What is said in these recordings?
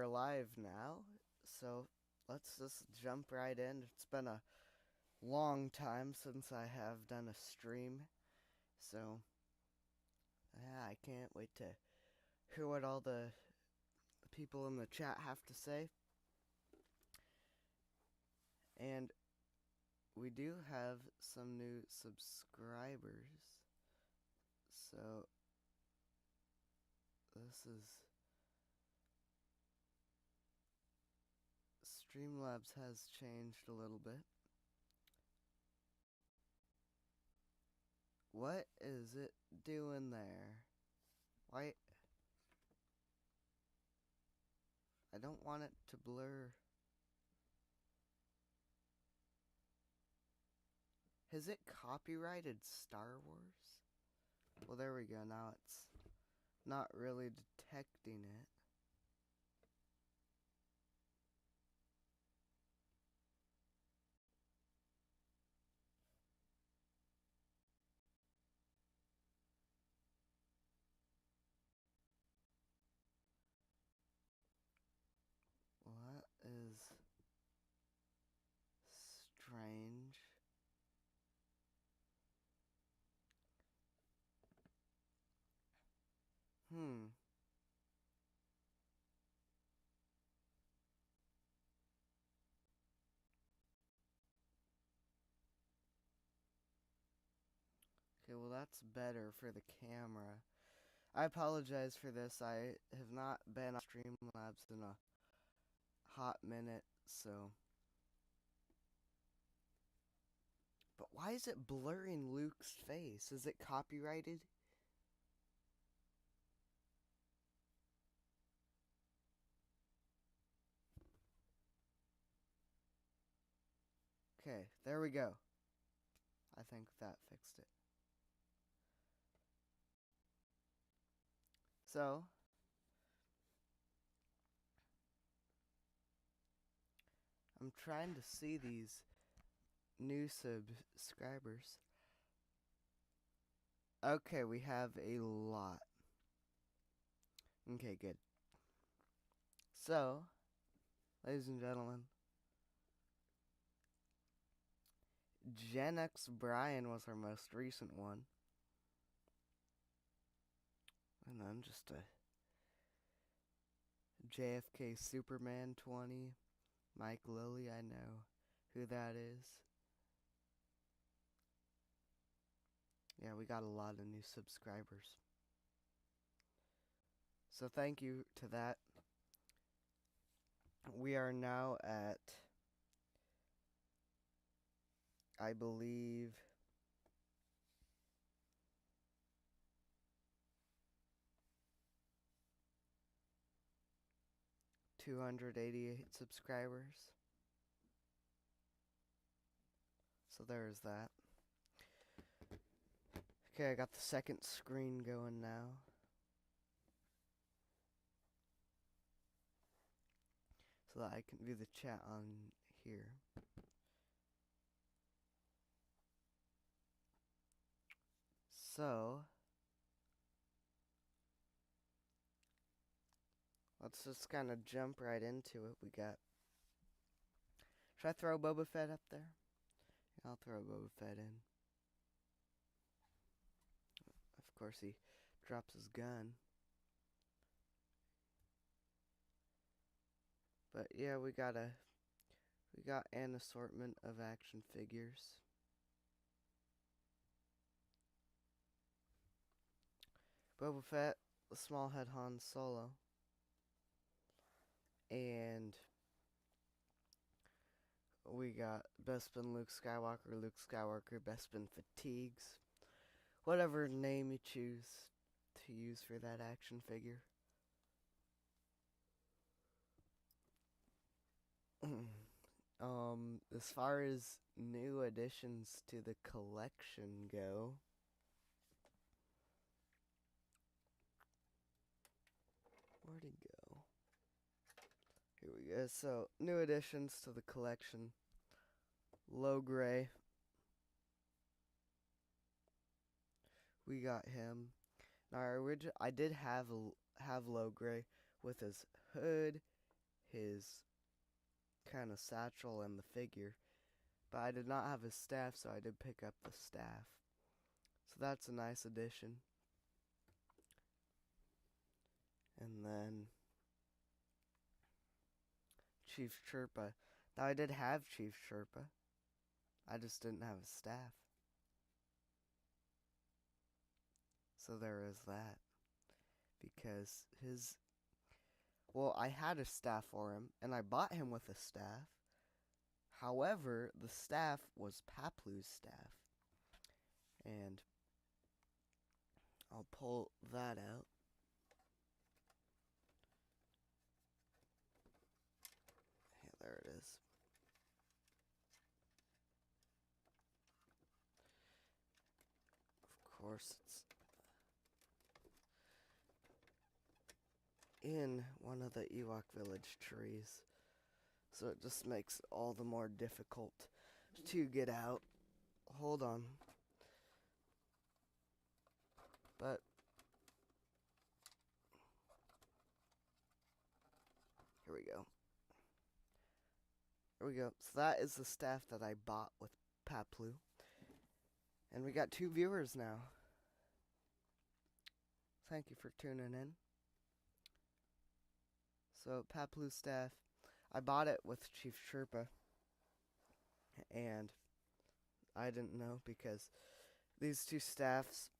are live now, so let's just jump right in. It's been a long time since I have done a stream, so yeah, I can't wait to hear what all the people in the chat have to say. And we do have some new subscribers, so this is Streamlabs has changed a little bit. What is it doing there? Why? I don't want it to blur. Has it copyrighted Star Wars? Well, there we go. Now it's not really detecting it. Well, that is strange. Hmm. Okay, well that's better for the camera. I apologize for this. I have not been on Streamlabs in a hot minute, so... But why is it blurring Luke's face? Is it copyrighted? Okay, there we go. I think that fixed it. So, I'm trying to see these new subscribers. Okay, we have a lot. Okay, good. So, ladies and gentlemen, Gen X Brian was our most recent one. And then just a JFK Superman 20. Mike Lilly, I know who that is. Yeah, we got a lot of new subscribers. So thank you to that. We are now at, I believe, 288 subscribers. So there's that. Okay, I got the second screen going now. So that I can view the chat on here. So, let's just kind of jump right into it. We got... Should I throw Boba Fett up there? Yeah, I'll throw Boba Fett in. Of course, he drops his gun. But yeah, we got an assortment of action figures. Boba Fett, the small head Han Solo, and we got Bespin Luke Skywalker, Bespin Fatigues, whatever name you choose to use for that action figure. As far as new additions to the collection go, where'd he go? Here we go. So, new additions to the collection. Logray. We got him. Now, I did have Logray with his hood his kind of satchel and the figure. But I did not have his staff, so I did pick up the staff. So that's a nice addition. And then Chief Chirpa. Now I did have Chief Chirpa. I just didn't have his staff. So there is that. Because I had a staff for him, and I bought him with a staff. However, the staff was Paplu's staff. And I'll pull that out. Yeah, there it is. Of course, it's in one of the Ewok village trees. So it just makes it all the more difficult to get out. Hold on. But here we go. There we go. So that is the staff that I bought with Paplu. And we got 2 viewers now. Thank you for tuning in. So Paplu's staff, I bought it with Chief Chirpa. And I didn't know because these 2 staffs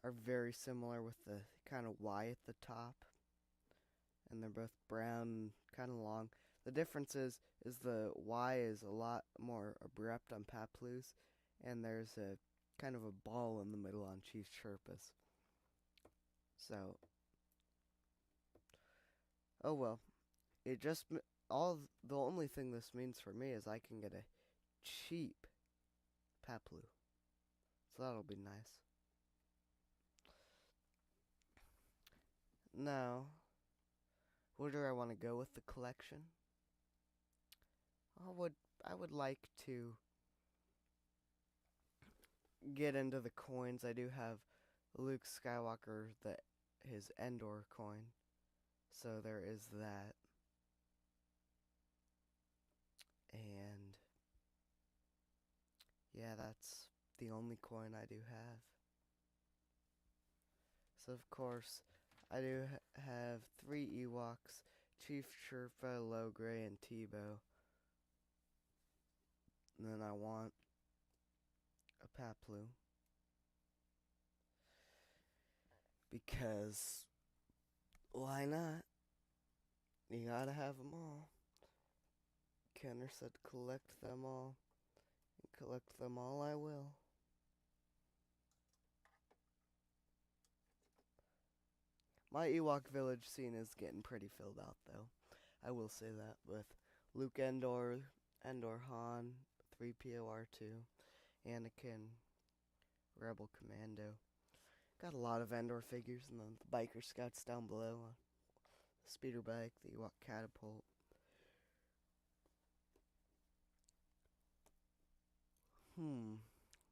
are very similar with the kind of Y at the top. And they're both brown, kind of long. The difference is the Y is a lot more abrupt on Paplu's, and there's a kind of a ball in the middle on Chief Chirpa's. So, oh well. It just the only thing this means for me is I can get a cheap Paplu. So that'll be nice. Now, where do I want to go with the collection? I would like to get into the coins. I do have Luke Skywalker, his Endor coin. So there is that. And yeah, that's the only coin I do have. So of course, I do have 3 Ewoks, Chief Chirpa, Logray, and Teebo. And then I want a Paplu. Because, why not? You gotta have them all. Kenner said collect them all. And collect them all I will. My Ewok village scene is getting pretty filled out, though. I will say that, with Luke Endor, Endor Han, 3PO R2, Anakin, Rebel Commando. Got a lot of Endor figures, and then the Biker Scouts down below. The speeder bike, the Ewok catapult.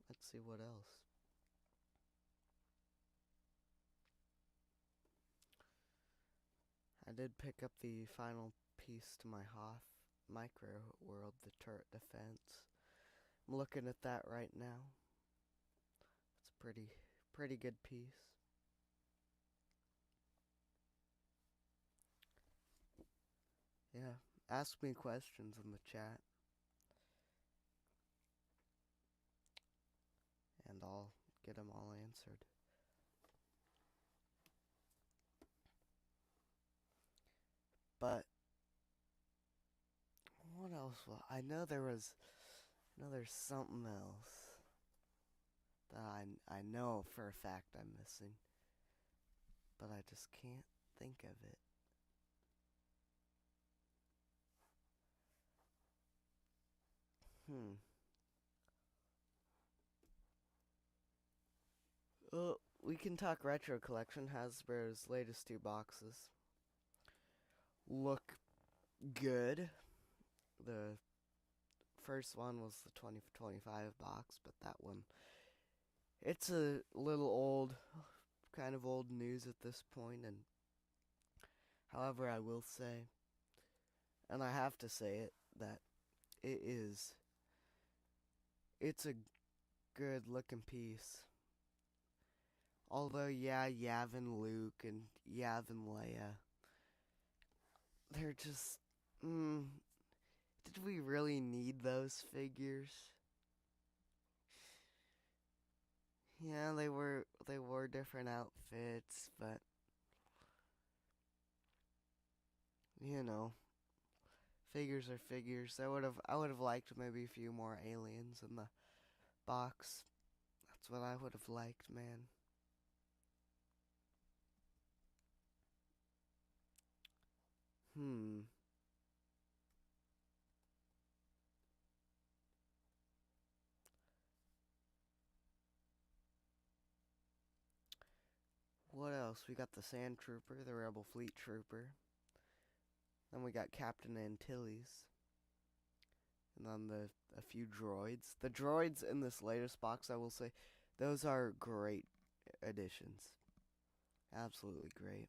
Let's see what else. I did pick up the final piece to my Hoth micro world, the turret defense. I'm looking at that right now. It's a pretty good piece. Yeah, ask me questions in the chat. And I'll get them all answered. But what else? I know there's something else that I know for a fact I'm missing, but I just can't think of it. We can talk retro collection. Hasbro's latest 2 boxes look good. The first one was the 20 for 25 box, but that one, it's a little old, kind of old news at this point. And however, I will say And I have to say it that it is. It's a good looking piece. Although, yeah, Yavin Luke and Yavin Leia, they're just. Did we really need those figures? Yeah, they were different outfits, but you know, figures are figures. I would have liked maybe a few more aliens in the box. That's what I would have liked, man. Hmm. What else? We got the Sand Trooper, the Rebel Fleet Trooper. Then we got Captain Antilles. And then a few droids. The droids in this latest box, I will say, those are great additions. Absolutely great.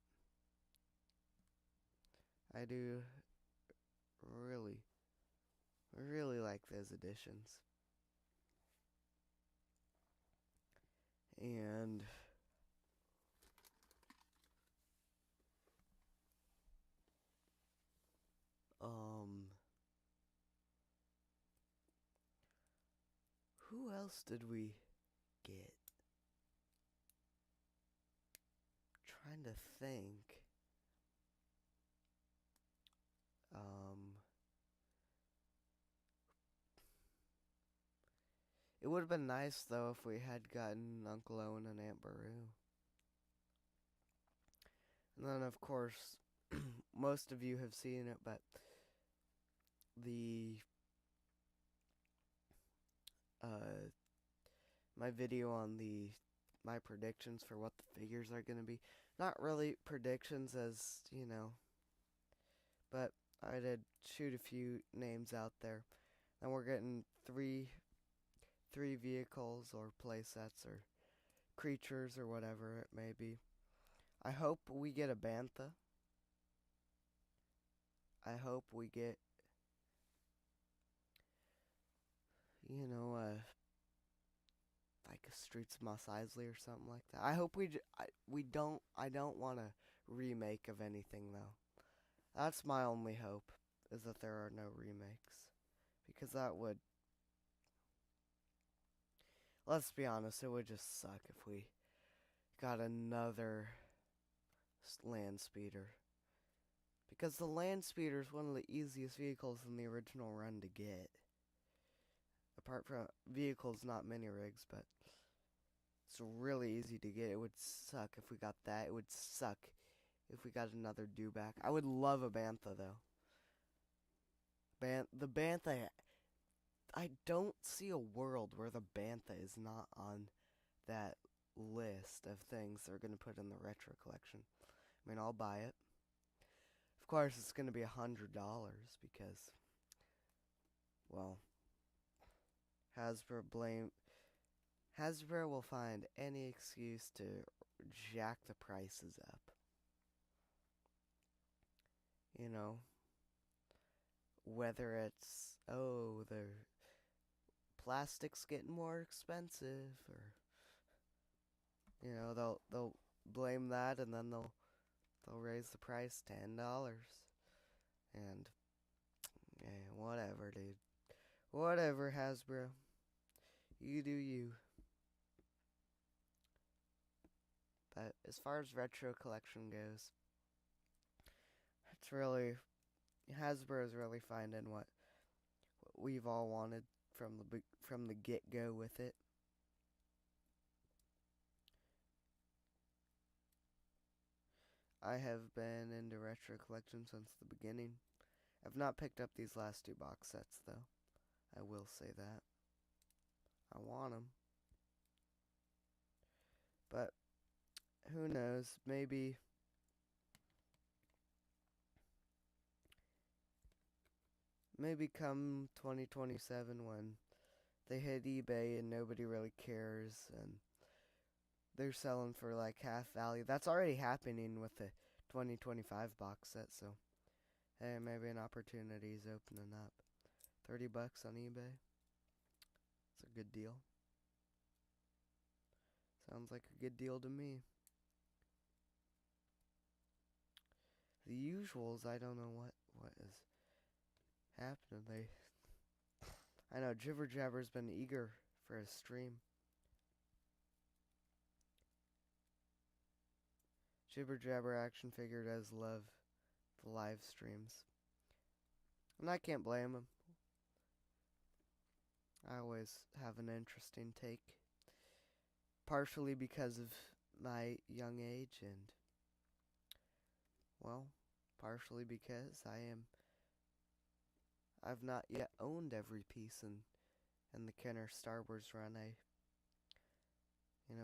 I do really, really like those additions. And um who else did we get? Trying to think. Um it would have been nice though if we had gotten Uncle Owen and Aunt Beru. And then of course most of you have seen it, but the uh my video on the my predictions for what the figures are going to be. Not really predictions as, but I did shoot a few names out there. And we're getting three vehicles or playsets or creatures or whatever it may be. I hope we get a Bantha. I hope we get like a Streets of Mos Eisley or something like that. I hope I don't want a remake of anything though. That's my only hope, is that there are no remakes. Because that would, let's be honest, it would just suck if we got another land speeder. Because the land speeder is one of the easiest vehicles in the original run to get. Apart from vehicles, not mini rigs, but it's really easy to get. It would suck if we got that. It would suck if we got another dewback. I would love a Bantha though. The Bantha, I don't see a world where the Bantha is not on that list of things they're going to put in the retro collection. I mean, I'll buy it. Of course, it's going to be $100 because, well, Hasbro will find any excuse to jack the prices up. You know, whether it's, oh, the plastic's getting more expensive, or they'll blame that, and then they'll raise the price $10. And yeah, whatever, dude. Whatever, Hasbro. You do you. But as far as retro collection goes, it's really, Hasbro's really finding what we've all wanted from the get-go with it. I have been into retro collection since the beginning. I've not picked up these last two box sets though. I will say that. I want them. But who knows? Maybe come 2027 when they hit eBay and nobody really cares and they're selling for like half value. That's already happening with the 2025 box set, so hey, maybe an opportunity is opening up. $30 on eBay. It's a good deal. Sounds like a good deal to me. The usuals, I don't know what is happening. I know Jibber Jabber's been eager for a stream. Jibber Jabber action figure does love the live streams. And I can't blame him. I always have an interesting take. Partially because of my young age and, well, partially because I've not yet owned every piece in the Kenner Star Wars run.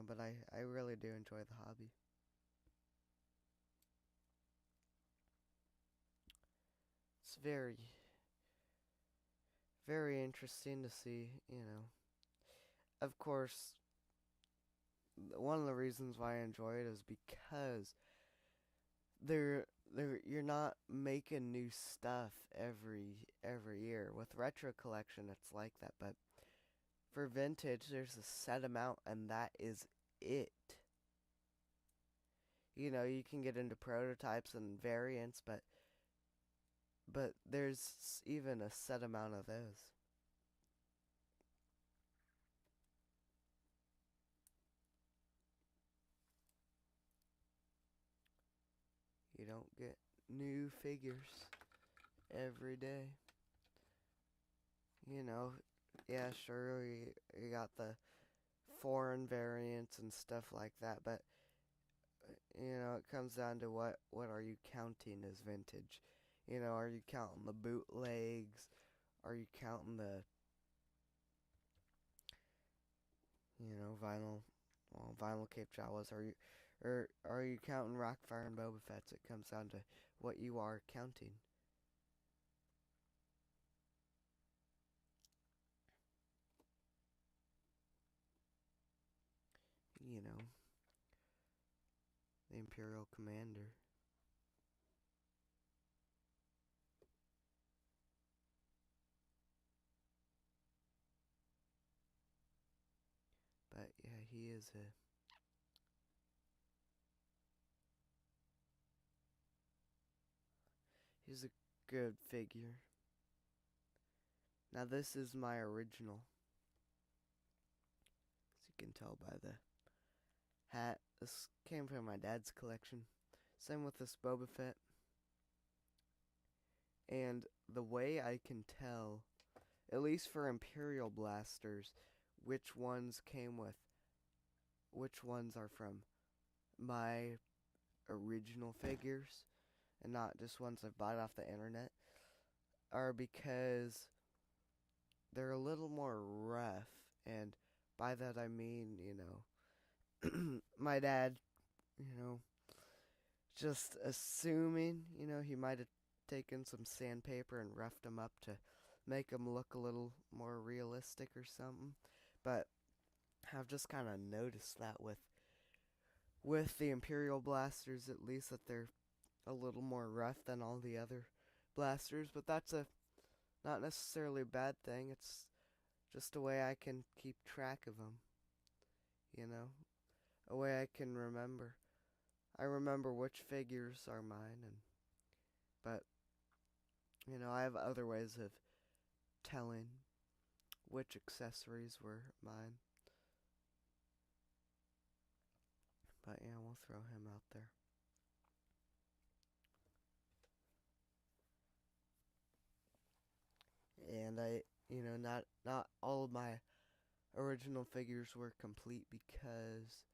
But I really do enjoy the hobby. It's very, very interesting to see, Of course, one of the reasons why I enjoy it is because you're not making new stuff every year. With retro collection, it's like that, but for vintage, there's a set amount, and that is it. You can get into prototypes and variants, but there's even a set amount of those. You don't get new figures every day. Yeah, sure, you got the foreign variants and stuff like that, but it comes down to what are you counting as vintage? Are you counting the bootlegs? Are you counting the vinyl Cape Jawas? Are you counting Rockfire and Boba Fett's? It comes down to what you are counting. The Imperial Commander. But yeah, he's a good figure. Now this is my original. As you can tell by the hat. This came from my dad's collection. Same with this Boba Fett. And the way I can tell, at least for Imperial blasters, which ones are from my original figures and not just ones I've bought off the internet, are because they're a little more rough. And by that I mean, my dad, just assuming, he might have taken some sandpaper and roughed them up to make them look a little more realistic or something. But I've just kind of noticed that with the Imperial blasters, at least, that they're a little more rough than all the other blasters. But that's not necessarily a bad thing. It's just a way I can keep track of them. A way I can remember. I remember which figures are mine, but I have other ways of telling which accessories were mine. But yeah, we'll throw him out there. And not all of my original figures were complete because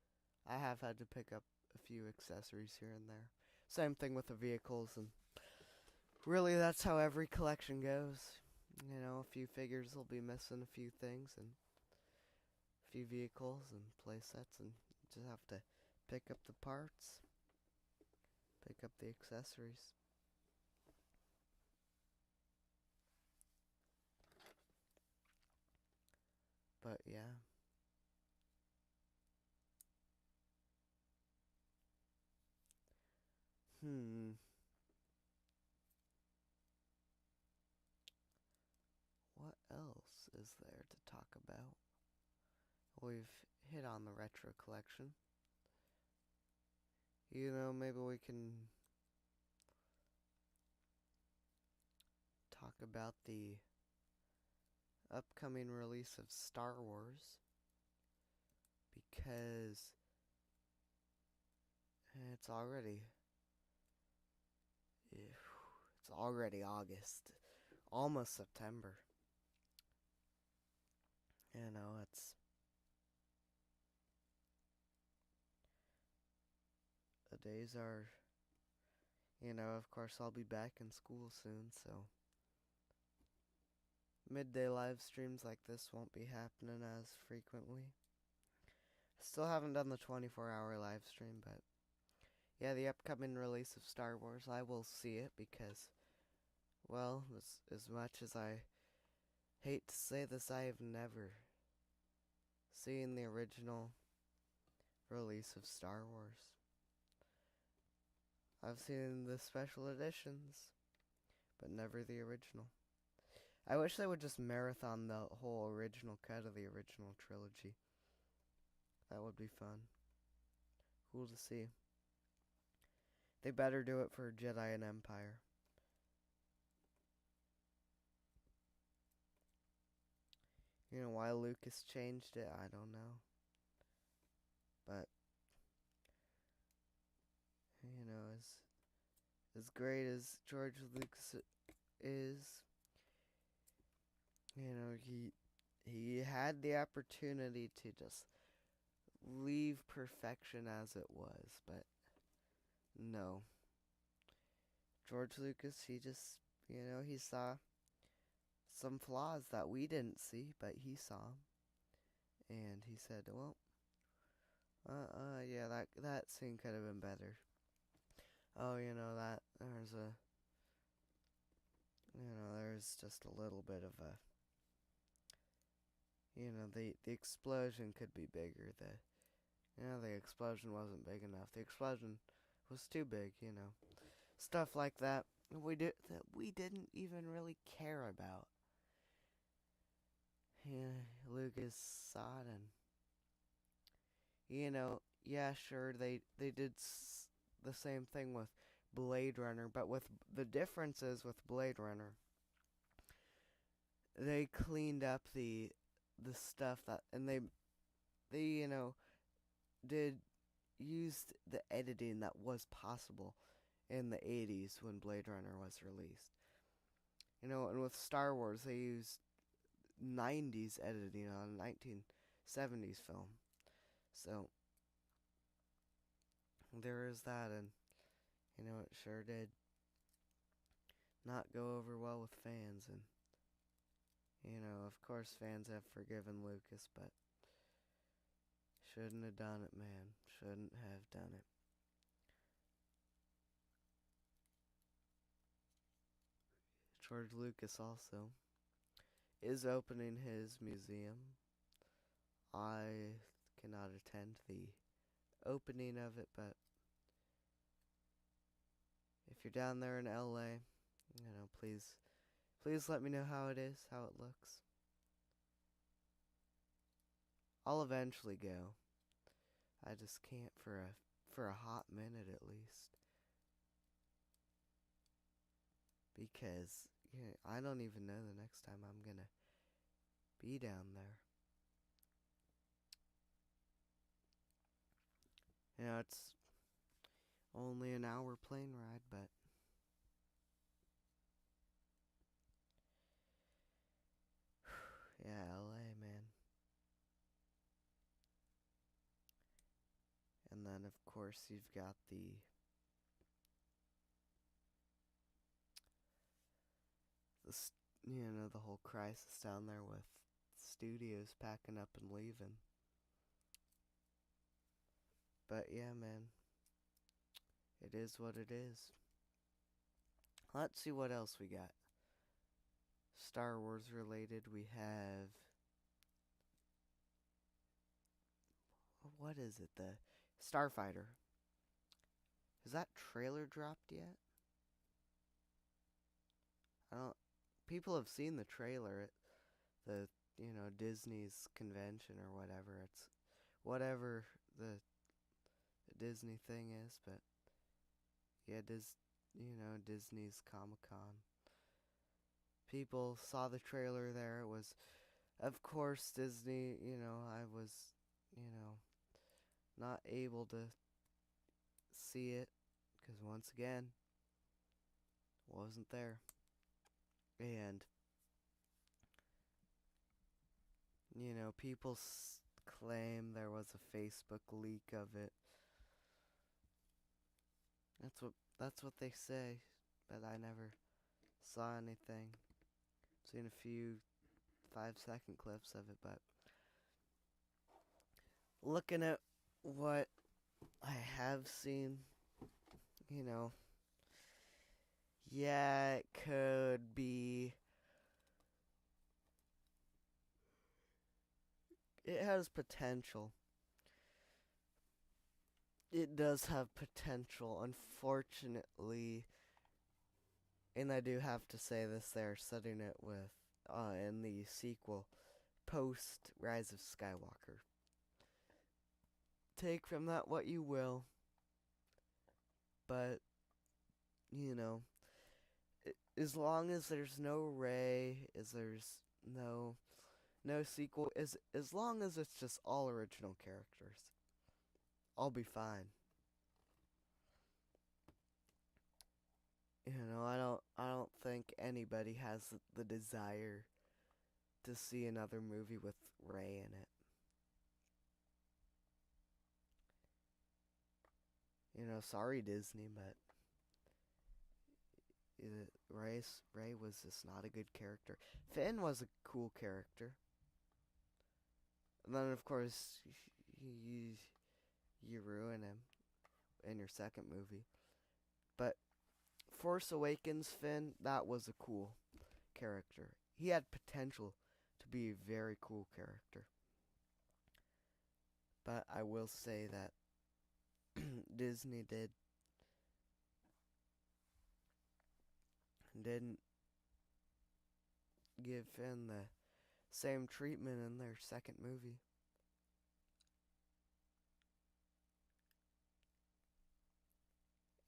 I have had to pick up a few accessories here and there. Same thing with the vehicles, and really that's how every collection goes. A few figures will be missing a few things, and a few vehicles and play sets, and just have to pick up the parts, pick up the accessories. But yeah. is there to talk about? We've hit on the retro collection. You know, maybe we can talk about the upcoming release of Star Wars, because it's already August, almost September. You know, the days are, of course I'll be back in school soon, so midday live streams like this won't be happening as frequently. Still haven't done the 24-hour live stream, but yeah, the upcoming release of Star Wars, I will see it because, well, as much as I hate to say this, I have never seen the original release of Star Wars. I've seen the special editions, but never the original. I wish they would just marathon the whole original cut of the original trilogy. That would be fun. Cool to see. They better do it for Jedi and Empire. You know why Lucas changed it? I don't know. But, as great as George Lucas is, he had the opportunity to just leave perfection as it was, but no. George Lucas, he just, he saw some flaws that we didn't see, but he saw them. And he said, well, yeah, that scene could have been better. Oh, there's just a little bit of a, the explosion could be bigger. The explosion wasn't big enough. The explosion was too big, Stuff like that we didn't even really care about. Yeah, Lucas saw it, and yeah, sure, they did the same thing with Blade Runner, but with the differences with Blade Runner, they cleaned up the stuff that, and they did used the editing that was possible in the 80s when Blade Runner was released. And with Star Wars, they used 90s editing on a 1970s film. So there is that, and it sure did not go over well with fans, and of course fans have forgiven Lucas, but shouldn't have done it, man. Shouldn't have done it. George Lucas also is opening his museum. I cannot attend the opening of it, but if you're down there in LA, please let me know how it is, how it looks. I'll eventually go. I just can't for a hot minute at least. Because I don't even know the next time I'm gonna be down there. It's only an hour plane ride, but yeah, LA, man. And then of course you've got the the whole crisis down there with studios packing up and leaving. But yeah, man, it is what it is. Let's see what else we got. Star Wars related, we have, what is it, the Starfighter. Has that trailer dropped yet? I don't. People have seen the trailer. The Disney's convention or whatever. It's whatever the Disney thing is, but yeah, Disney's Comic-Con. People saw the trailer there. It was, of course, Disney. I was, you know, not able to see it because once again, wasn't there. And people claim there was a Facebook leak of it. That's what they say, but I never saw anything. Seen a few 5-second clips of it, but looking at what I have seen, you know, yeah, it could be. It has potential. It does have potential. Unfortunately, and I do have to say this, they're setting it with, in the sequel, post Rise of Skywalker. Take from that what you will, but, as long as there's no Rey, as there's no sequel, as long as it's just all original characters, I'll be fine. I don't think anybody has the desire to see another movie with Rey in it. Sorry Disney, but Rey was just not a good character. Finn was a cool character. And then of course you ruin him in your second movie. But Force Awakens Finn, that was a cool character. He had potential to be a very cool character. But I will say that Disney didn't give Finn the same treatment in their second movie.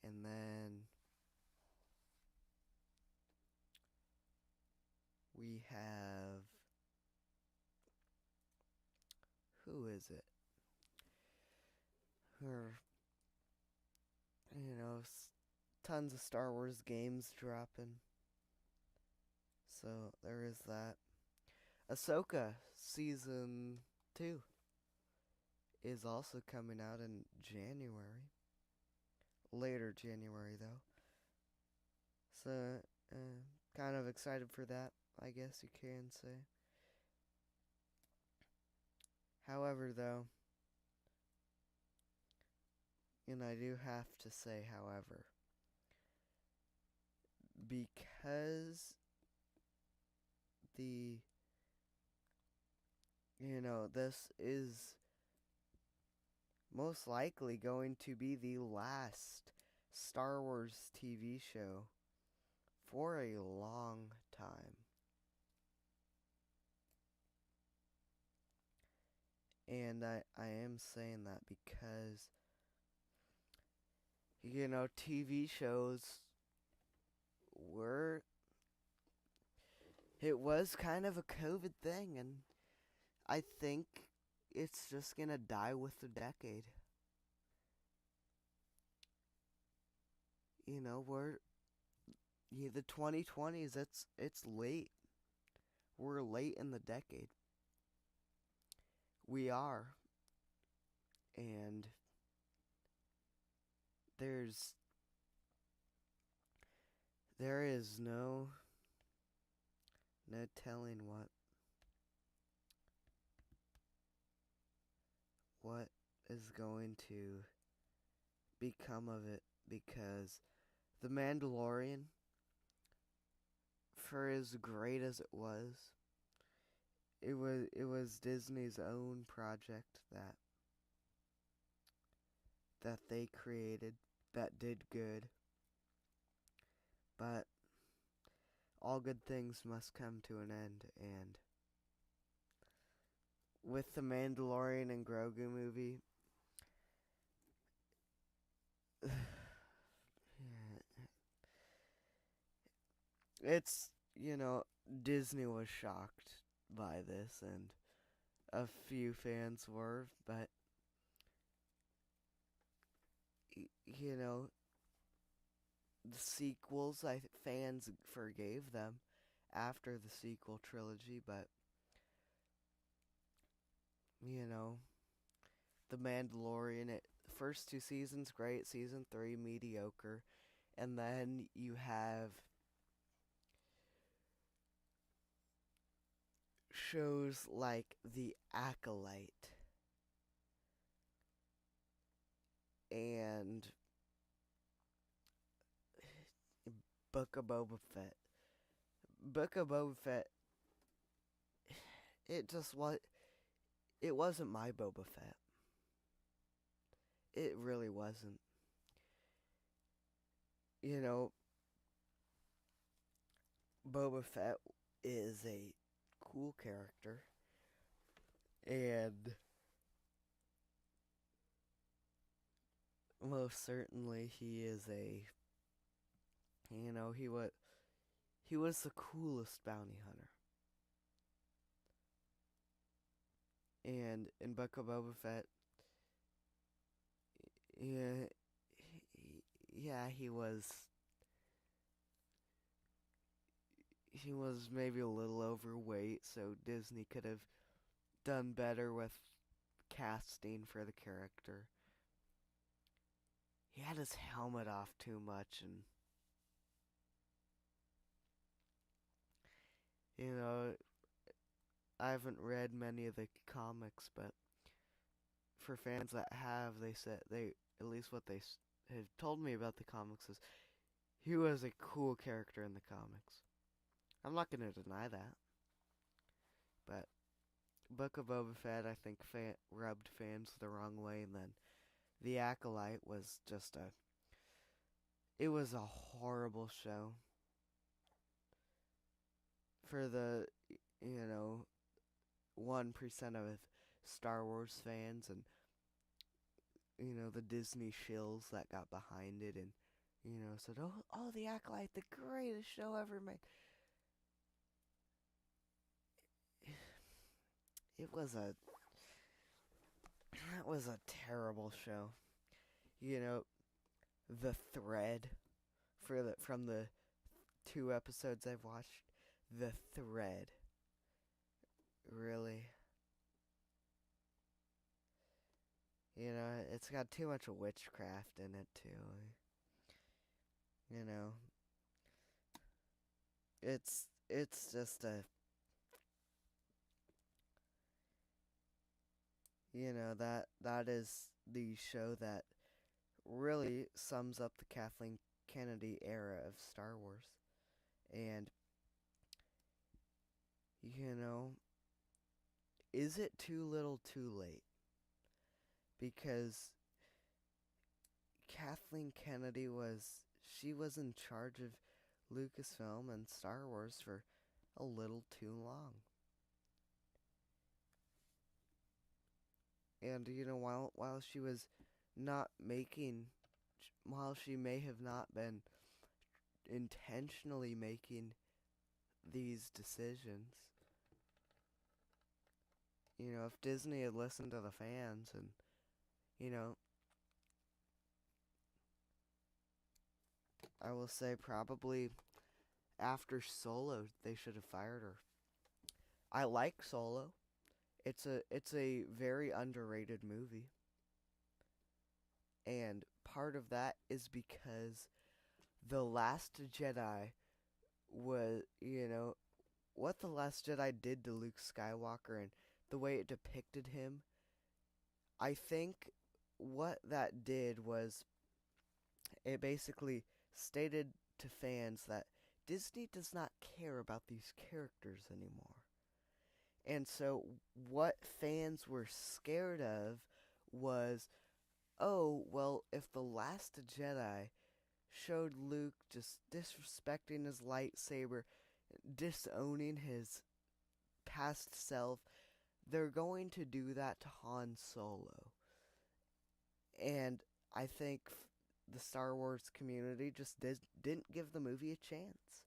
And then we have, who is it? Tons of Star Wars games dropping. So there is that. Ahsoka Season 2 is also coming out in January. Later January, though. So, kind of excited for that, I guess you can say. However, though, and I do have to say, however, because this is most likely going to be the last Star Wars TV show for a long time. And I am saying that because, TV shows it was kind of a COVID thing, and I think it's just gonna die with the decade. The 2020s, it's late. We're late in the decade. We are. And there is no telling what is going to become of it, because The Mandalorian, for as great as it was Disney's own project that they created that did good. But all good things must come to an end, and with the Mandalorian and Grogu movie, it's, Disney was shocked by this, and a few fans were, but, you know, the sequels, fans forgave them after the sequel trilogy, but, you know, The Mandalorian, first two seasons great, season 3 mediocre, and then you have shows like The Acolyte and Book of Boba Fett. Book of Boba Fett, it wasn't my Boba Fett. It really wasn't. You know, Boba Fett is a cool character, and most certainly he is he was the coolest bounty hunter. And in Book of Boba Fett, yeah, he was maybe a little overweight, so Disney could have done better with casting for the character. He had his helmet off too much, and I haven't read many of the comics, but for fans that have, they said at least what they have told me about the comics is he was a cool character in the comics. I'm not going to deny that, but Book of Boba Fett, I think, rubbed fans the wrong way, and then The Acolyte was it was a horrible show for the 1% of Star Wars fans, and the Disney shills that got behind it, and said, oh, The Acolyte, the greatest show ever made. That was a terrible show. The thread from the 2 episodes I've watched, the thread, really, it's got too much witchcraft in it too. It's just that is the show that really sums up the Kathleen Kennedy era of Star Wars. And, is it too little too late? Because Kathleen Kennedy was in charge of Lucasfilm and Star Wars for a little too long. And, while she was not making, while she may have not been intentionally making these decisions, if Disney had listened to the fans and, I will say probably after Solo, they should have fired her. I like Solo. It's a very underrated movie. And part of that is because The Last Jedi was, what The Last Jedi did to Luke Skywalker and the way it depicted him, I think what that did was it basically stated to fans that Disney does not care about these characters anymore. And so what fans were scared of was, oh, well, if The Last Jedi showed Luke just disrespecting his lightsaber, disowning his past self, they're going to do that to Han Solo. And I think the Star Wars community just didn't give the movie a chance.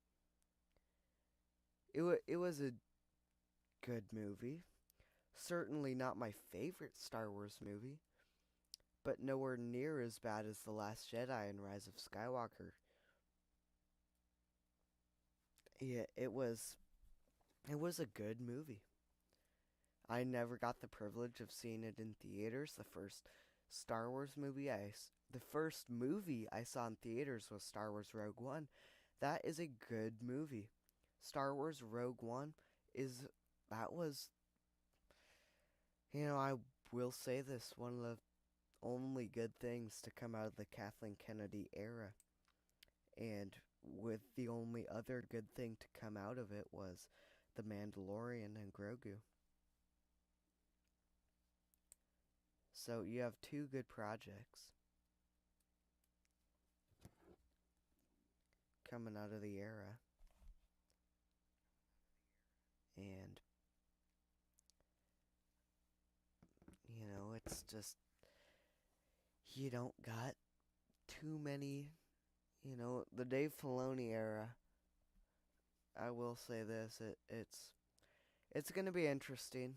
It was a good movie. Certainly not my favorite Star Wars movie, but nowhere near as bad as The Last Jedi and Rise of Skywalker. Yeah, it was a good movie. I never got the privilege of seeing it in theaters. The first movie I saw in theaters was Star Wars Rogue One. That is a good movie. Star Wars Rogue One that was, I will say this, one of the only good things to come out of the Kathleen Kennedy era. And with the only other good thing to come out of it was The Mandalorian and Grogu. So you have two good projects coming out of the era. And, it's just, you don't got too many, the Dave Filoni era. I will say this, it's going to be interesting.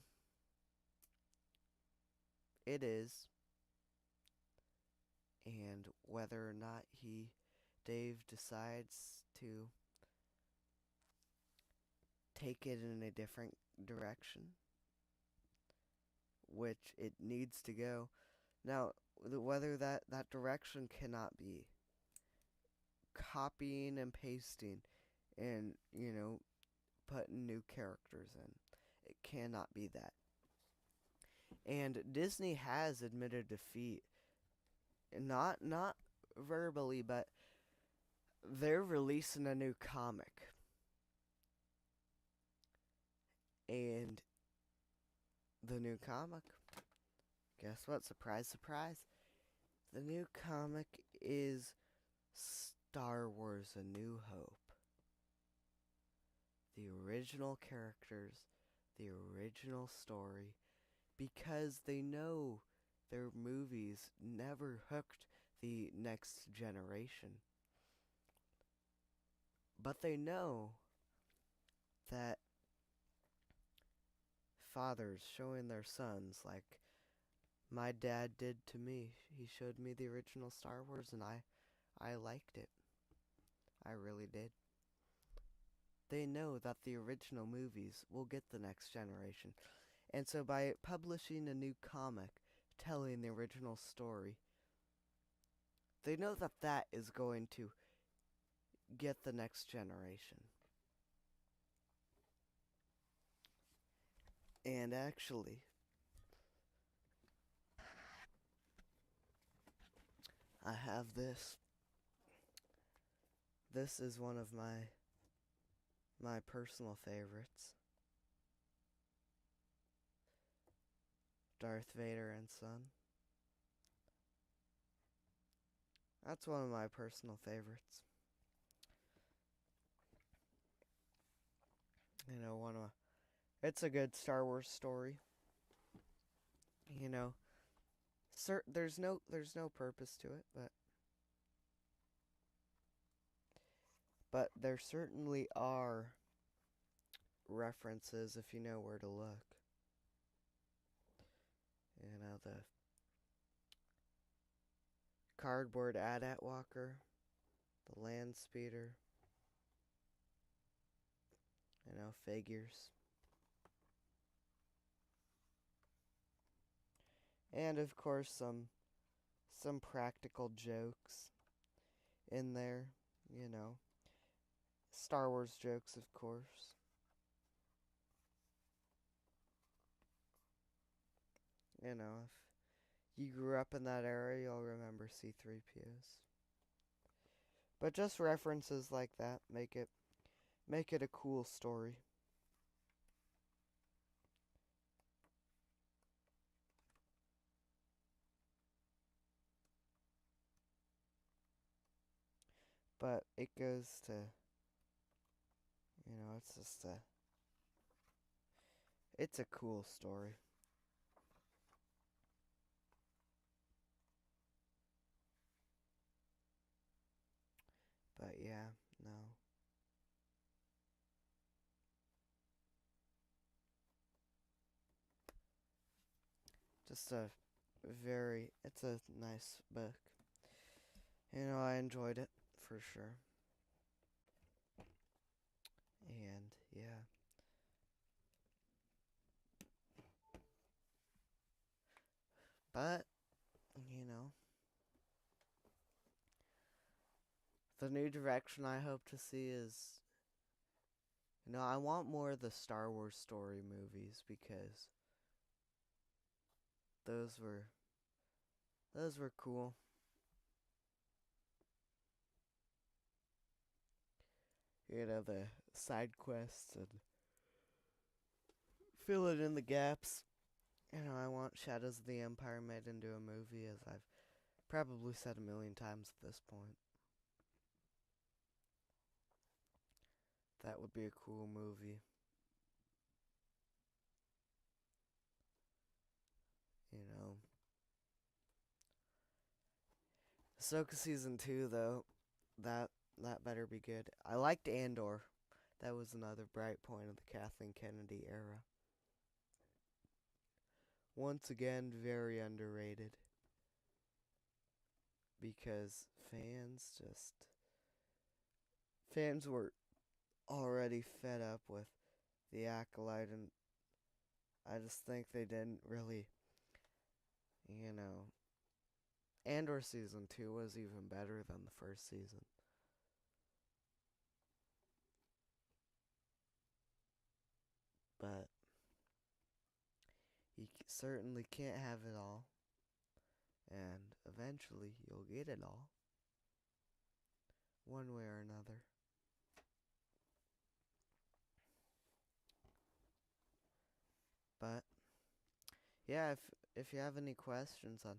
It is. And whether or not Dave decides to take it in a different direction, which it needs to go. Now, whether that direction cannot be copying and pasting and, putting new characters in. It cannot be that. And Disney has admitted defeat. Not verbally, but they're releasing a new comic. And the new comic, guess what? Surprise, surprise. The new comic is Star Wars: A New Hope. The original characters, the original story, because they know their movies never hooked the next generation. But they know that fathers showing their sons, like my dad did to me, he showed me the original Star Wars and I liked it. I really did. They know that the original movies will get the next generation. And so by publishing a new comic telling the original story, they know that that is going to get the next generation. And actually, I have this. This is one of my personal favorites. Darth Vader and Son. That's one of my personal favorites. It's a good Star Wars story. There's no purpose to it, but there certainly are references if you know where to look. The cardboard AT-AT walker, the land speeder, figures. And of course some practical jokes in there, Star Wars jokes, of course. If you grew up in that area, you'll remember C-3POs. But just references like that make it a cool story. But it goes to, It's a cool story. But yeah, no. Just a it's a nice book. I enjoyed it for sure. And yeah. But, you know, the new direction I hope to see is, I want more of the Star Wars story movies because those were those were cool. The side quests and filling in the gaps. I want Shadows of the Empire made into a movie, as I've probably said a million times at this point. That would be a cool movie. You know. Ahsoka season 2 though, that that better be good. I liked Andor. That was another bright point of the Kathleen Kennedy era. Once again, very underrated. Because fans were already fed up with the Acolyte, and I just think they didn't really, you know, Andor season 2 was even better than the first season. But you certainly can't have it all, and eventually you'll get it all, one way or another. But yeah, if you have any questions on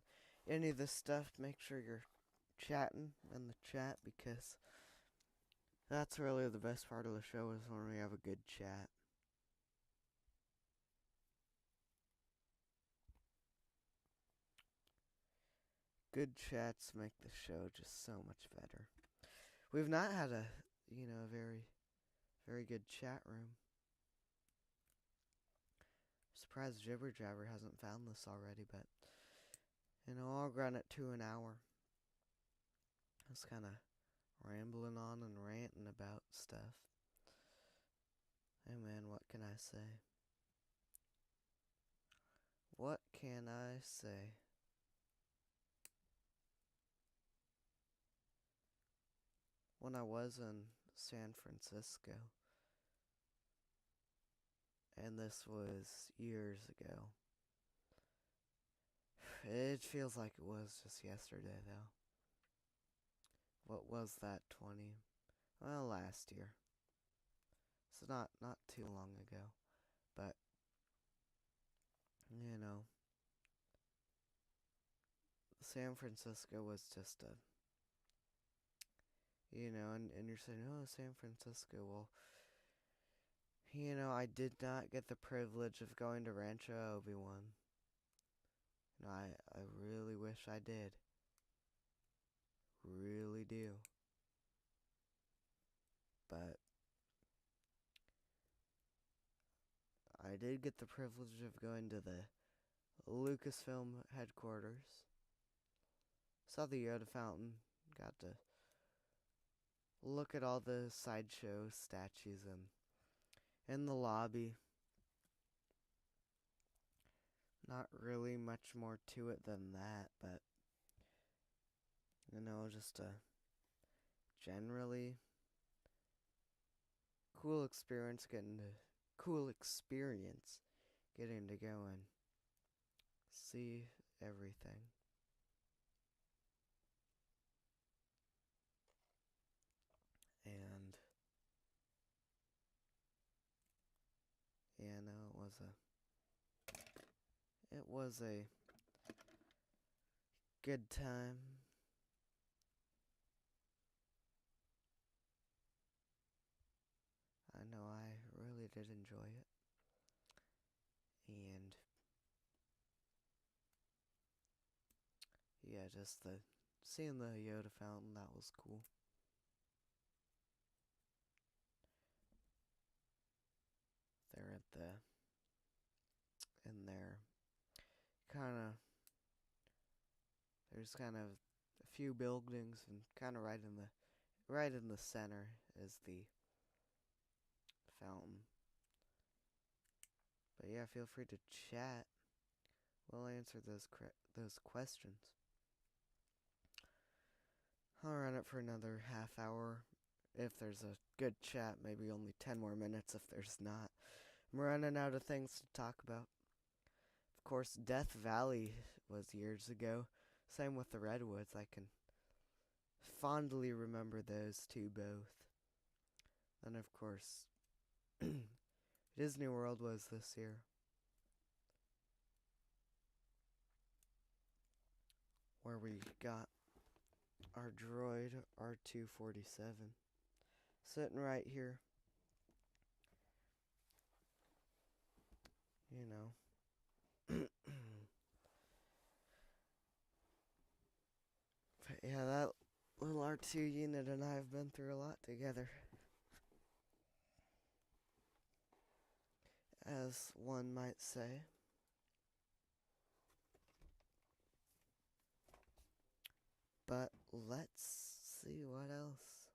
any of this stuff, make sure you're chatting in the chat, because that's really the best part of the show, is when we have a good chat. Good chats make the show just so much better. We've not had a very, very good chat room. Surprised Jibber Jabber hasn't found this already, but I'll run it to an hour. Just kind of rambling on and ranting about stuff. Hey man, what can I say? What can I say? When I was in San Francisco, and this was years ago. It feels like it was just yesterday, though. What was that, 20? Well, last year. So not too long ago. But, San Francisco was just and you're saying, oh, San Francisco. Well, I did not get the privilege of going to Rancho Obi-Wan. I really wish I did. Really do. But I did get the privilege of going to the Lucasfilm headquarters. Saw the Yoda fountain. Got to look at all the sideshow statues in the lobby. Not really much more to it than that, but just a generally cool experience getting to go and see everything. And yeah, no, it was a good time. I know I really did enjoy it. And yeah, just seeing the Yoda fountain, that was cool. They're in there, there's kind of a few buildings, and kind of right in the center is the fountain. But yeah, feel free to chat. We'll answer those questions. I'll run it for another half hour. If there's a good chat, maybe only 10 more minutes if there's not. I'm running out of things to talk about. Of course, Death Valley was years ago. Same with the Redwoods. I can fondly remember those two both. Then, of course, Disney World was this year. Where we got our droid R2-47 sitting right here. You know. But yeah, that little R2 unit and I have been through a lot together. As one might say. But let's see what else.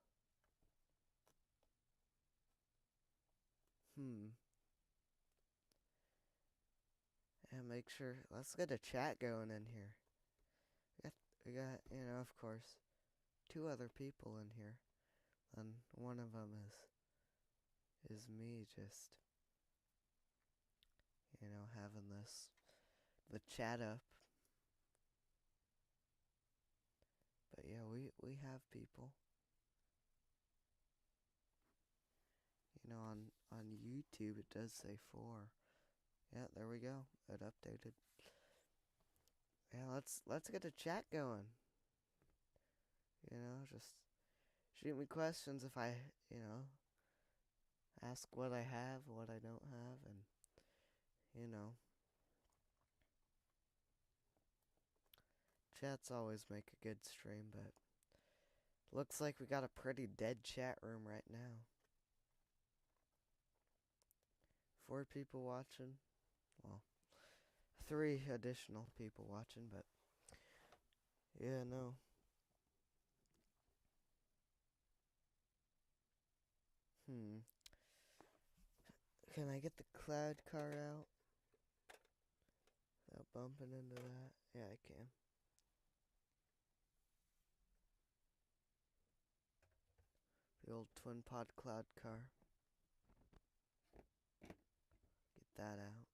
And make sure, let's get a chat going in here. We got, of course, 2 other people in here. And one of them is me just, having the chat up. But yeah, we have people. On YouTube it does say 4. Yeah, there we go. It updated. Yeah, let's get a chat going. Just shoot me questions if I, ask what I have, what I don't have, and chats always make a good stream, but looks like we got a pretty dead chat room right now. 4 people watching. Well, 3 additional people watching, but yeah, no. Can I get the cloud car out without bumping into that? Yeah, I can. The old twin pod cloud car. Get that out.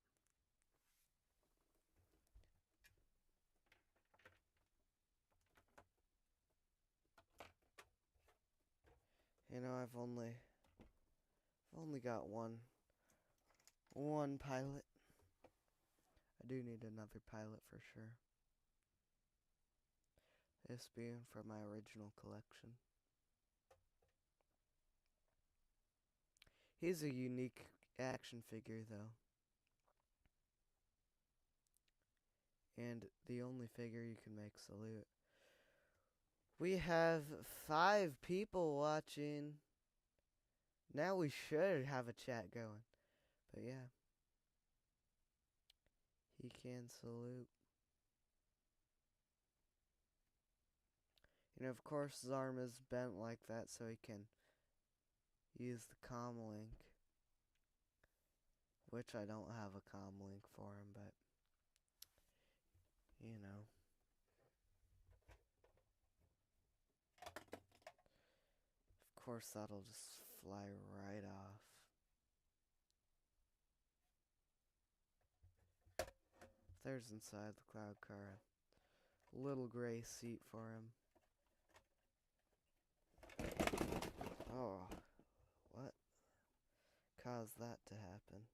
I've only got one pilot. I do need another pilot for sure. This being from my original collection. He's a unique action figure though. And the only figure you can make salute. We have 5 people watching. Now we should have a chat going. But yeah. He can salute. Of course, his arm is bent like that so he can use the comm link. Which I don't have a comm link for him, but Of course, that'll just fly right off. There's inside the cloud car a little gray seat for him. Oh, what caused that to happen?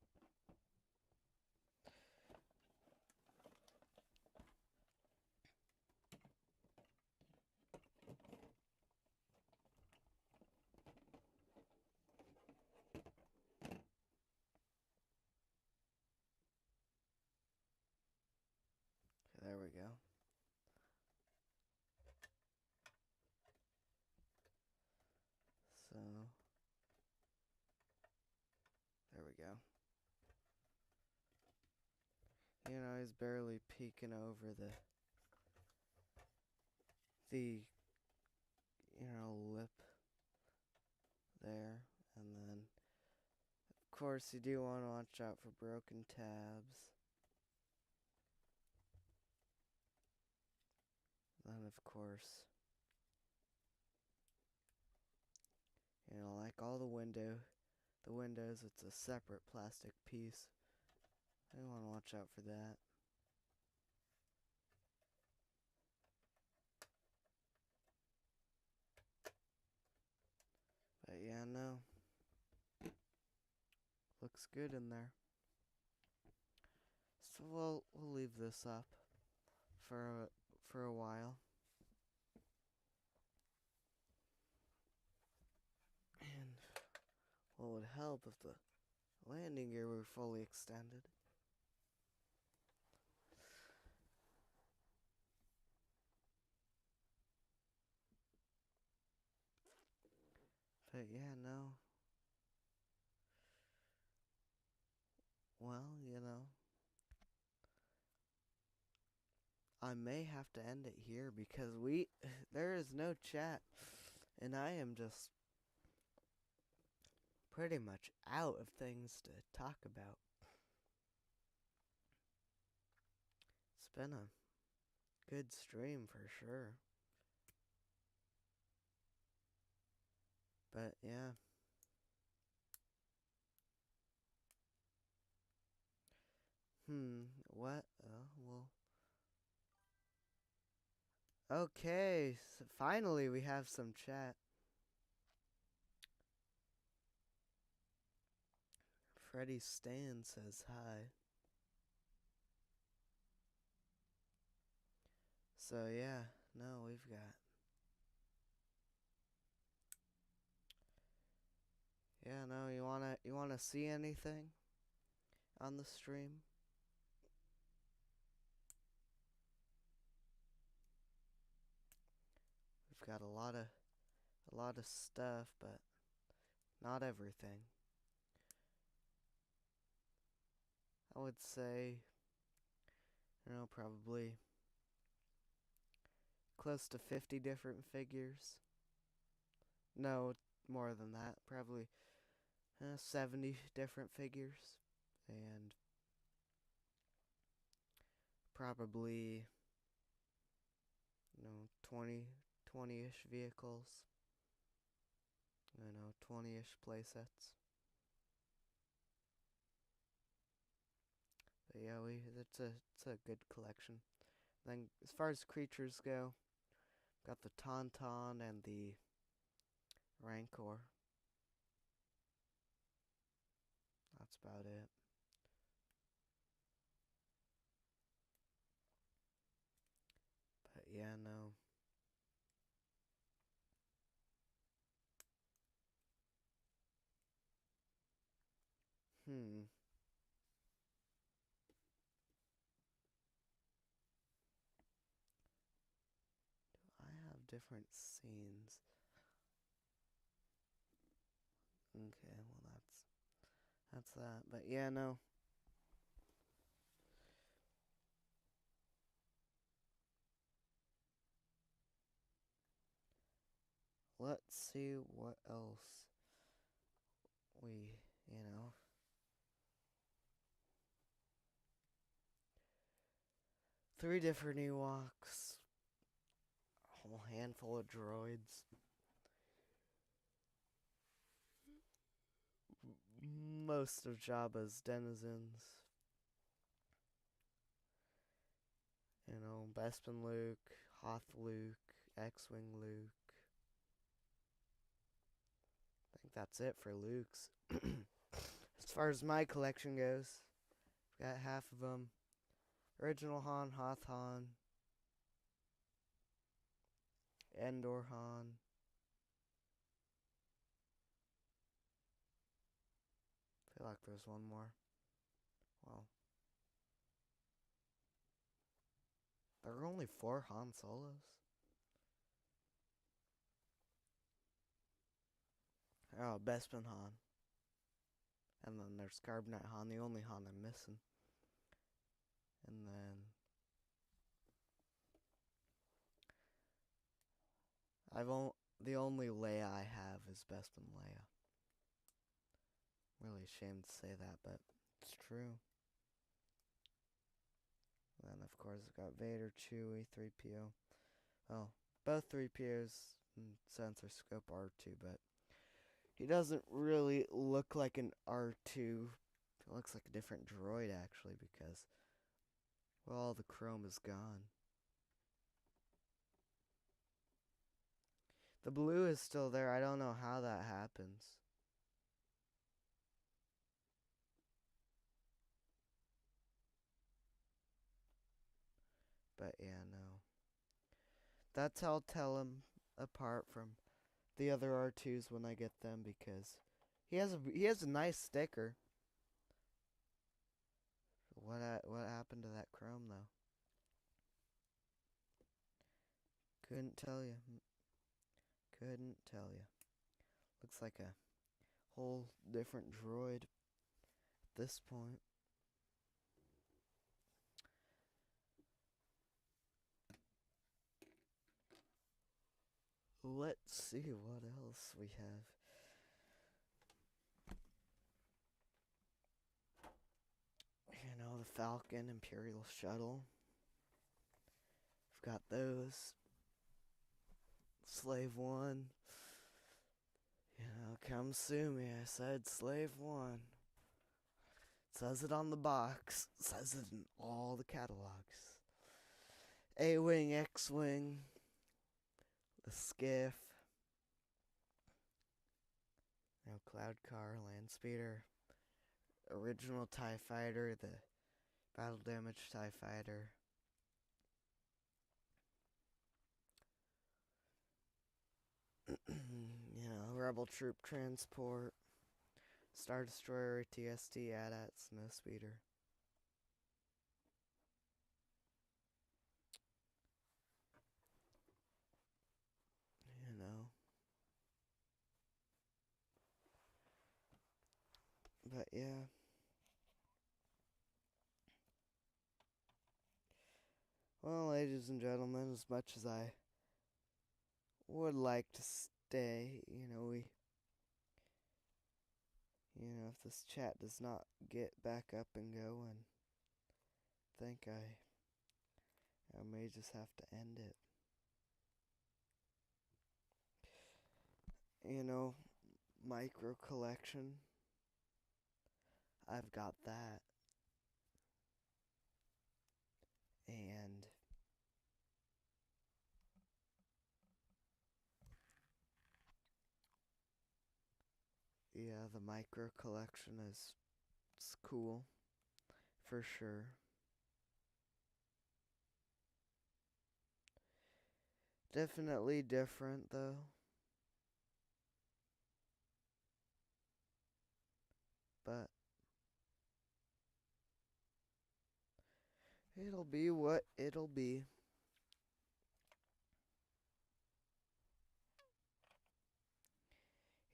go. You know, he's barely peeking over the lip there. And then, of course, you do want to watch out for broken tabs. Then, of course, like all the windows, it's a separate plastic piece. You want to watch out for that. But yeah, no. Looks good in there. So we'll leave this up for a while. And what would help if the landing gear were fully extended. But yeah, no. Well, I may have to end it here because there is no chat, and I am just pretty much out of things to talk about. It's been a good stream for sure. But yeah. What? Well. Okay, so finally we have some chat. Freddie Stan says hi. So yeah, no, we've got. Yeah, no, you wanna see anything on the stream? We've got a lot of stuff, but not everything. I would say, probably close to 50 different figures. No, more than that. Probably 70 different figures. And probably, 20-ish vehicles. 20-ish playsets. But yeah, it's a good collection. Then as far as creatures go, got the Tauntaun and the Rancor. That's about it. But yeah, no. I have different scenes. Okay, well that's that. But yeah, no. Let's see what else we, 3 different Ewoks, a whole handful of droids. Most of Jabba's denizens. Bespin Luke, Hoth Luke, X-Wing Luke. I think that's it for Luke's. As far as my collection goes, I've got half of them. Original Han, Hoth Han, Endor Han. I feel like there's one more. Well, there are only 4 Han Solos. Oh, Bespin Han. And then there's Carbonite Han, the only Han I'm missing. And then the only Leia I have is Bespin Leia. Really ashamed to say that, but it's true. Then of course I've got Vader, Chewie, 3PO. Well, both 3POs and Sensor Scope R2, but he doesn't really look like an R2. He looks like a different droid actually, because well, all the chrome is gone. The blue is still there. I don't know how that happens. But yeah, no. That's how I'll tell him apart from the other R2s when I get them, because he has a nice sticker. What happened to that chrome though? Couldn't tell you. Couldn't tell you. Looks like a whole different droid at this point. Let's see what else we have. You know, the Falcon, Imperial Shuttle. We've got those. Slave One. You know, come sue me. I said Slave One. Says it on the box. Says it in all the catalogs. A-Wing, X-Wing. The Skiff. You know, Cloud Car, Land Speeder. Original TIE Fighter. The Battle Damage TIE Fighter. You know, Rebel Troop Transport. Star Destroyer, TST, AT-AT, Snow Speeder. You know. But yeah. Well, ladies and gentlemen, as much as I would like to stay, if this chat does not get back up and going, I think I may just have to end it. You know, micro collection, I've got that. And yeah, the micro collection it's cool, for sure. Definitely different, though. But it'll be what it'll be.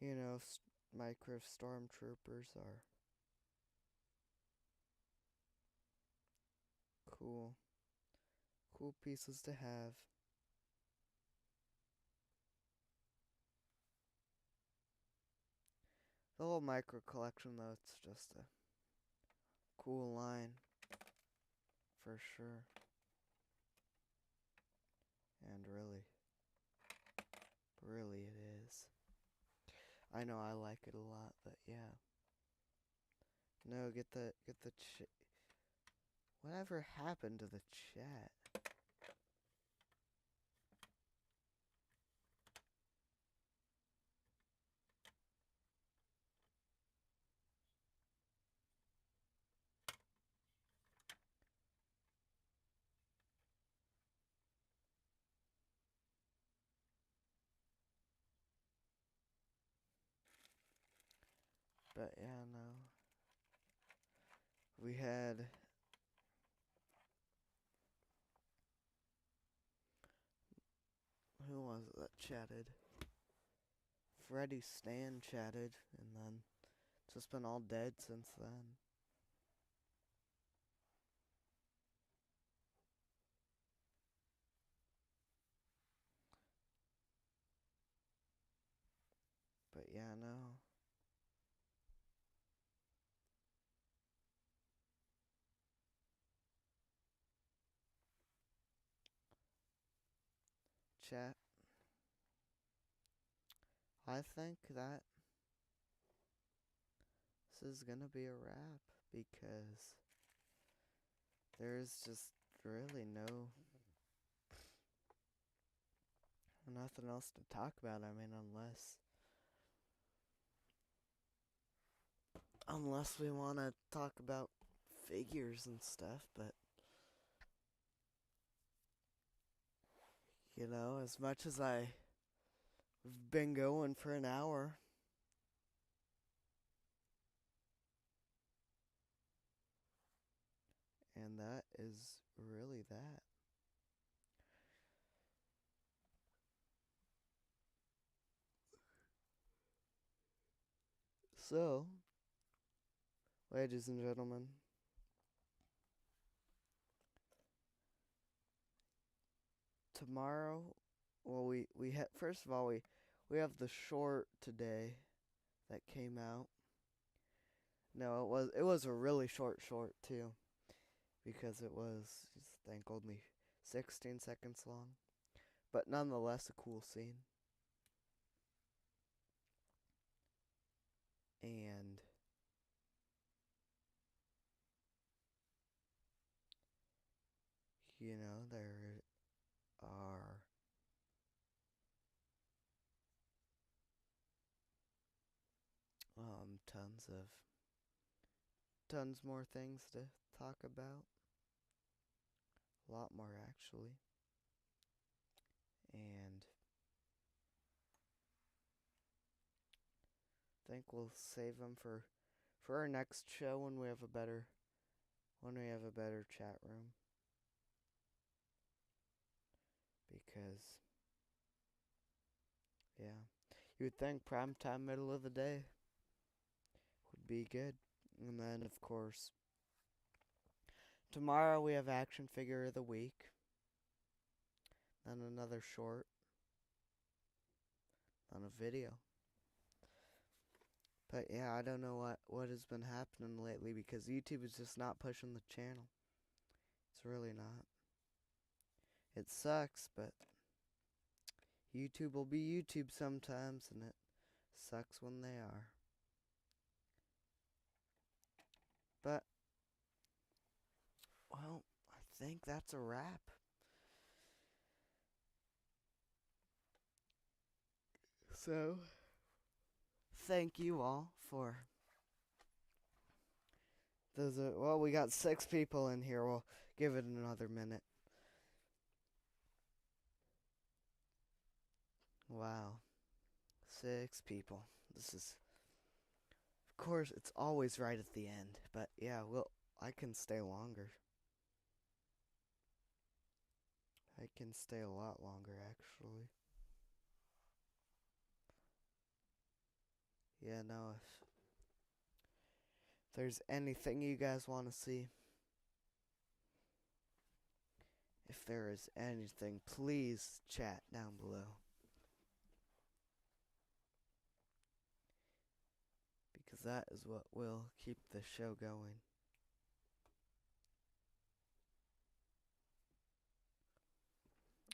You know, micro stormtroopers are cool. Cool pieces to have. The whole micro collection, though, it's just a cool line. For sure. And really it is. I know I like it a lot, but yeah. No, get the whatever happened to the chat? But yeah, no. We had who was it that chatted? Freddie Stan chatted, and then Just been all dead since then. But yeah, no. Chat. I think that this is gonna be a wrap because there's just really nothing else to talk about. I mean, unless we want to talk about figures and stuff, but you know, as much as I've been going for an hour, and that is really that. So, ladies and gentlemen, tomorrow, well, first of all, we have the short today that came out. No, it was a really short too, because it was, I think, only 16 seconds long, but nonetheless a cool scene. And you know, there are tons more things to talk about. A lot more, actually. And I think we'll save them for our next show when we have a better chat room, because yeah, you would think prime time middle of the day would be good. And then of course tomorrow we have action figure of the week, then another short, then a video. But yeah, I don't know what has been happening lately, because YouTube is just not pushing the channel. It's really not. It sucks, but YouTube will be YouTube sometimes, and it sucks when they are. But, well, I think that's a wrap. So, thank you all for those. Well, we got 6 people in here. We'll give it another minute. Wow. 6 people. This is, of course, it's always right at the end. But yeah, I can stay longer. I can stay a lot longer, actually. Yeah, no, if there's anything you guys want to see, if there is anything, please chat down below, because that is what will keep the show going.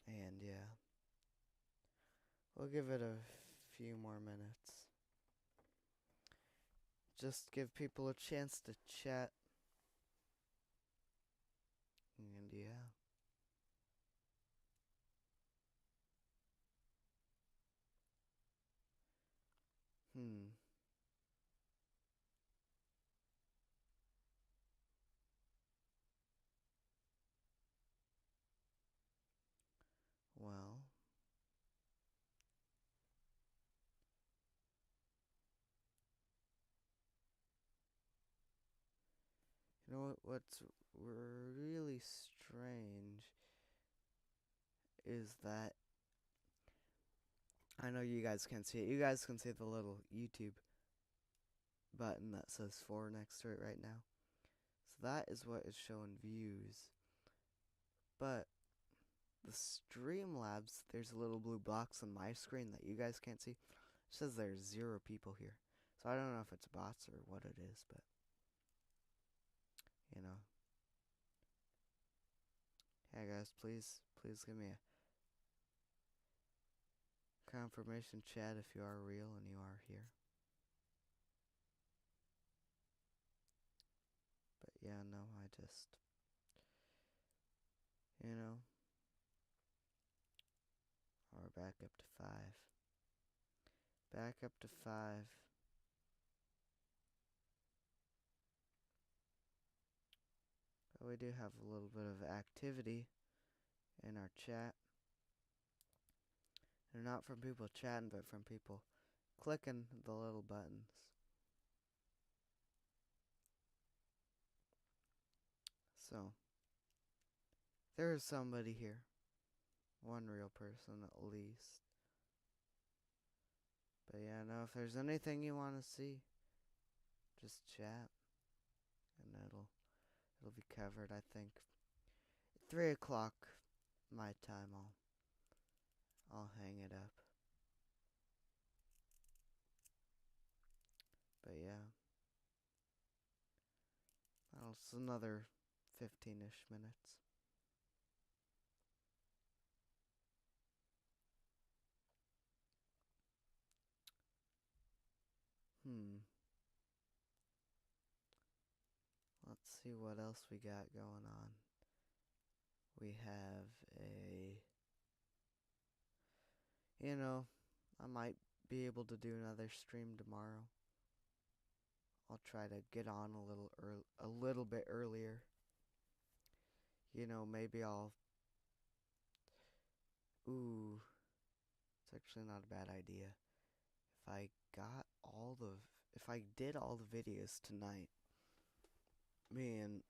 And yeah, we'll give it a few more minutes. Just give people a chance to chat. And yeah. Hmm. Well, you know what's really strange is that I know you guys can't see it. You guys can see the little YouTube button that says 4 next to it right now. So that is what is showing views. But the Streamlabs, there's a little blue box on my screen that you guys can't see. It says there's 0 people here. So I don't know if it's bots or what it is, but you know. Hey guys, please give me a confirmation chat if you are real and you are here. But yeah, no, I just, you know, we're back up to 5. Back up to 5. But we do have a little bit of activity in our chat. And not from people chatting, but from people clicking the little buttons. So, there is somebody here. One real person at least. But yeah, no, if there's anything you want to see, just chat. And it'll be covered, I think. 3 o'clock my time, I'll hang it up. But yeah. It's another 15-ish minutes. Let's see what else we got going on. We have I might be able to do another stream tomorrow. I'll try to get on a little bit earlier. Maybe it's actually not a bad idea. If I did all the videos tonight, and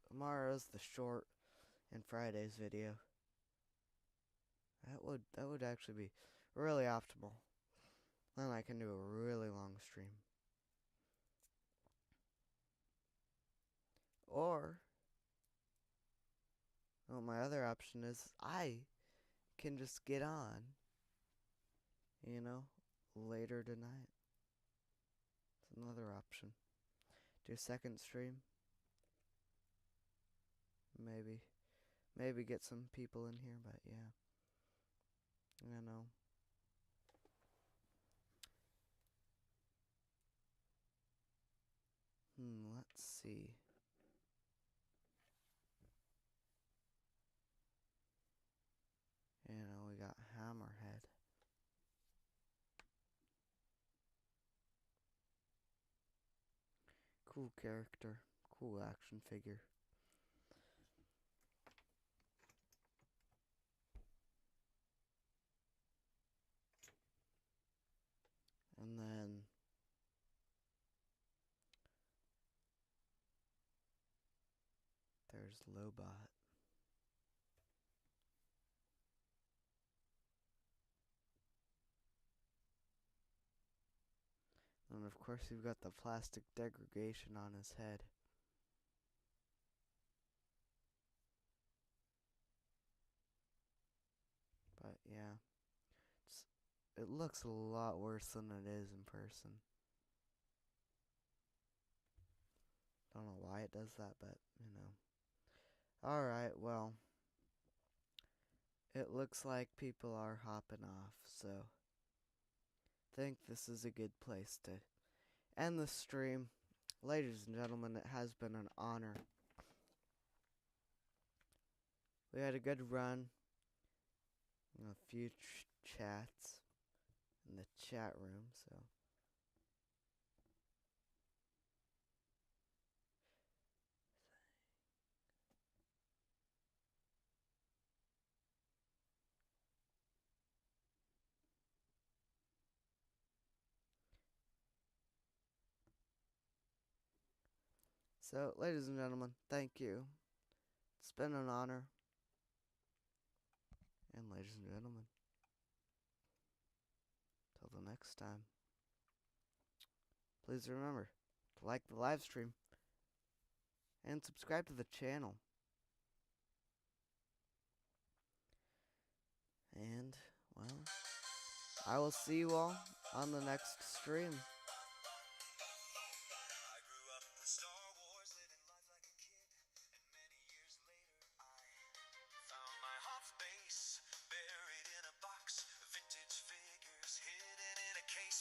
tomorrow's the short and Friday's video, that would actually be really optimal. Then I can do a really long stream. Or, my other option is I can just get on, later tonight. It's another option. Do a second stream. Maybe get some people in here, but yeah. Let's see. We got Hammerhead. Cool character. Cool action figure. And then there's Lobot. And of course you've got the plastic degradation on his head. But yeah, it looks a lot worse than it is in person. Don't know why it does that, but Alright, well, it looks like people are hopping off, so I think this is a good place to end the stream. Ladies and gentlemen, it has been an honor. We had a good run. A few chats in the chat room, so. So, ladies and gentlemen, thank you. It's been an honor. And ladies and gentlemen, till the next time, please remember, like the live stream, and subscribe to the channel. And, well, I will see you all on the next stream.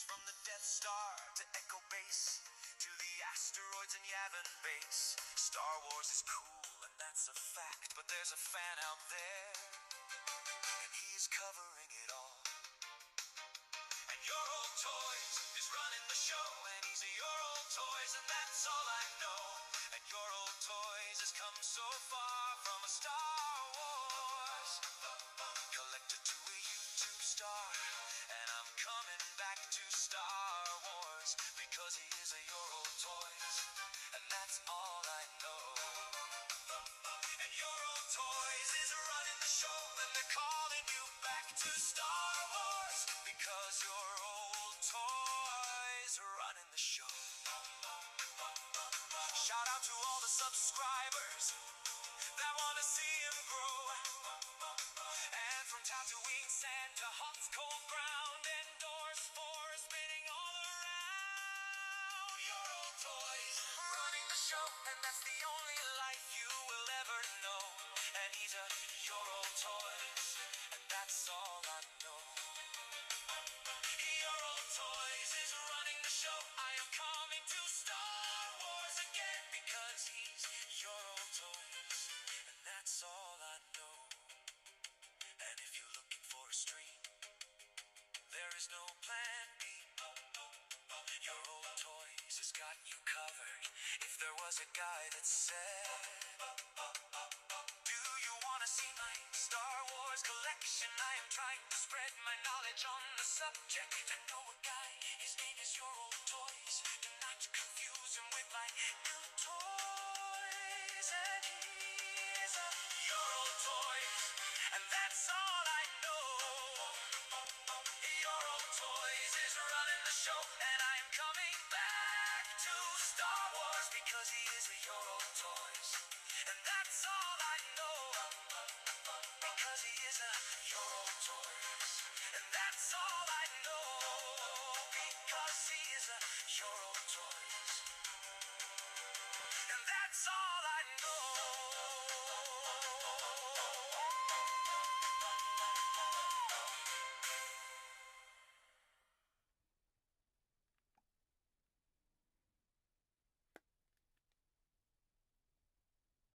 From the Death Star to Echo Base to the asteroids and Yavin Base. Star Wars is cool, and that's a fact, but there's a fan out there, and he's covering it all. And Your Old Toys is running the show, and he's a Your Old Toys, and that's all I know. And Your Old Toys has come so far from a Star Wars collector to a YouTube star. And I'm coming back to Star Wars because he is a Your Old Toys, and that's all I know. And Your Old Toys is running the show, and they're calling you back to Star Wars because Your Old Toys are running the show. Shout out to all the subscribers that want to see him grow. And from Tatooine sand to Hoth's cold ground, Endor's forest spinning all around. Your Old Toys running the show, and that's the only life you will ever know. And he's a Your Old Toys, and that's all I know. Your Old Toys is running the show. I am coming to Star Wars again because he's Your Old Toys, and that's all I know. And if you're looking for a stream, there is no plan B. Your Old Toys has got you covered. If there was a guy that said, do you want to see my Star Wars collection? I am trying to spread my knowledge on the subject. I know a guy, his name is Your Old Toys. Do not confuse him with my new toys. And he's a Your Old Toys, and that's all I know. Your Old Toys is running the show, and I'm coming back to Star Wars because he is a Your Old Toys, and that's all I know. Because he is a Your Old Toys, and that's all I know. Because he is a Your Old Toys, and that's all